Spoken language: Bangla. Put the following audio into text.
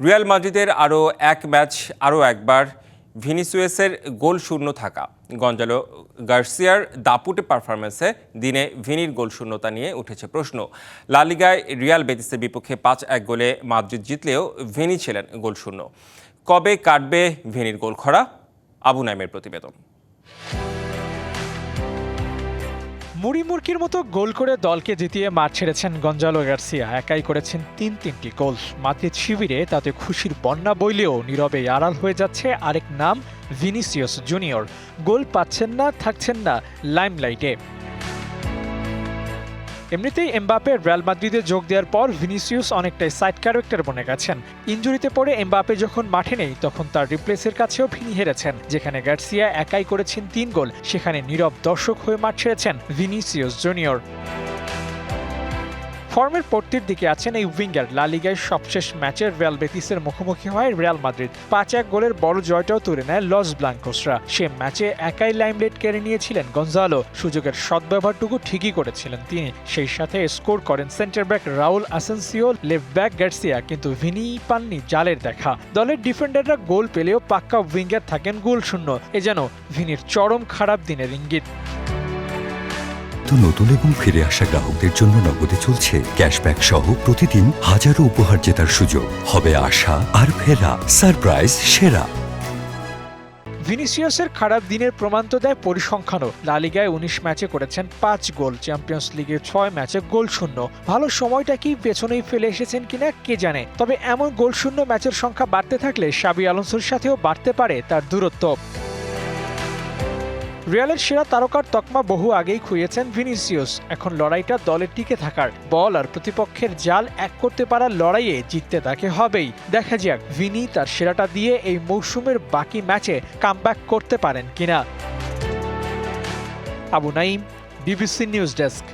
রিয়াল মাদ্রিদের আরও এক ম্যাচ আরও একবার ভিনিসিয়াসের গোল শূন্য থাকা। গঞ্জালো গার্সিয়ার দাপুটে পারফরমেন্সে দিনে ভিনির গোল শূন্যতা নিয়ে উঠেছে প্রশ্ন। লা লিগায় রিয়াল বেতিসের বিপক্ষে 5-1 গোলে মাদ্রিদ জিতলেও ভিনি ছিলেন গোল শূন্য। কবে কাটবে ভিনির গোল খরা? আবু নাইমের প্রতিবেদন। মুড়িমুড়কির মতো গোল করে দলকে জিতিয়ে মাঠ ছেড়েছেন গঞ্জালো গার্সিয়া। একাই করেছেন তিনটি গোল। মাদ্রিদ শিবিরে তাতে খুশির বন্যা বইলেও নীরবে আড়াল হয়ে যাচ্ছে আরেক নাম, ভিনিসিয়াস জুনিয়র। গোল পাচ্ছেন না, থাকছেন না লাইমলাইটে। এমনিতেই এমবাপে রিয়াল মাদ্রিদে যোগ দেওয়ার পর ভিনিসিয়াস অনেকটাই সাইড ক্যারেক্টার বনে গেছেন। ইনজুরিতে পড়ে এমবাপে যখন মাঠে নেই তখন তার রিপ্লেসের কাছেও ভিনি হেরেছেন। যেখানে গার্সিয়া একাই করেছেন 3 গোল, সেখানে নীরব দর্শক হয়ে মাঠ ছেড়েছেন ভিনিসিয়াস জুনিয়র। ফর্মের পড়তির দিকে আছেন এই উইঙ্গার। লা লিগায় সবশেষ ম্যাচের রিয়াল বেতিসের মুখোমুখি হয় রিয়াল মাদ্রিদ। 5-1 গোলের বড় জয়টাও তুলে নেয় লস ব্লাঙ্কোসরা। সে ম্যাচে একাই লাইমলাইট কেড়ে নিয়েছিলেন গঞ্জালো। সুযোগের সদ্ব্যবহারটুকু ঠিকই করেছিলেন তিনি। সেই সাথে স্কোর করেন centre back Raul Asensio, left back Garcia. কিন্তু ভিনি পাননি জালের দেখা। দলের ডিফেন্ডাররা গোল পেলেও পাক্কা উইঙ্গার থাকেন গোল শূন্য। এ যেন ভিনির চরম খারাপ দিনের ইঙ্গিত। নতুন এবং ফিরে আসা গ্রাহকদের জন্য নগদে চলছে ক্যাশব্যাক সহ প্রতিদিন হাজারো উপহার জেতার সুযোগ। হবে আশা আর ফেরা, সারপ্রাইজ সেরা। ভিনিসিয়াসের খারাপ দিনের প্রমাণ তো দেয় পরিসংখ্যানও। লা লিগায় 19 ম্যাচে করেছেন 5 গোল, চ্যাম্পিয়ন্স লিগে 6 ম্যাচে গোল শূন্য। ভালো সময়টা কি পেছনেই ফেলে এসেছেন কিনা কে জানে। তবে এমন গোল শূন্য ম্যাচের সংখ্যা বাড়তে থাকলে শাবি আলোনসোর সাথেও বাড়তে পারে তার দূরত্ব। রিয়ালের সেরা তারকার তকমা বহু আগেই খুইয়েছেন ভিনিসিয়াস। এখন লড়াইটা দলের টিকে থাকার। বল আর প্রতিপক্ষের জাল এক করতে পারার লড়াইয়ে জিততে তাকে হবেই। দেখা যাক ভিনি তার সেরাটা দিয়ে এই মৌসুমের বাকি ম্যাচে কামব্যাক করতে পারেন কিনা। Abu Naim, BBC news desk.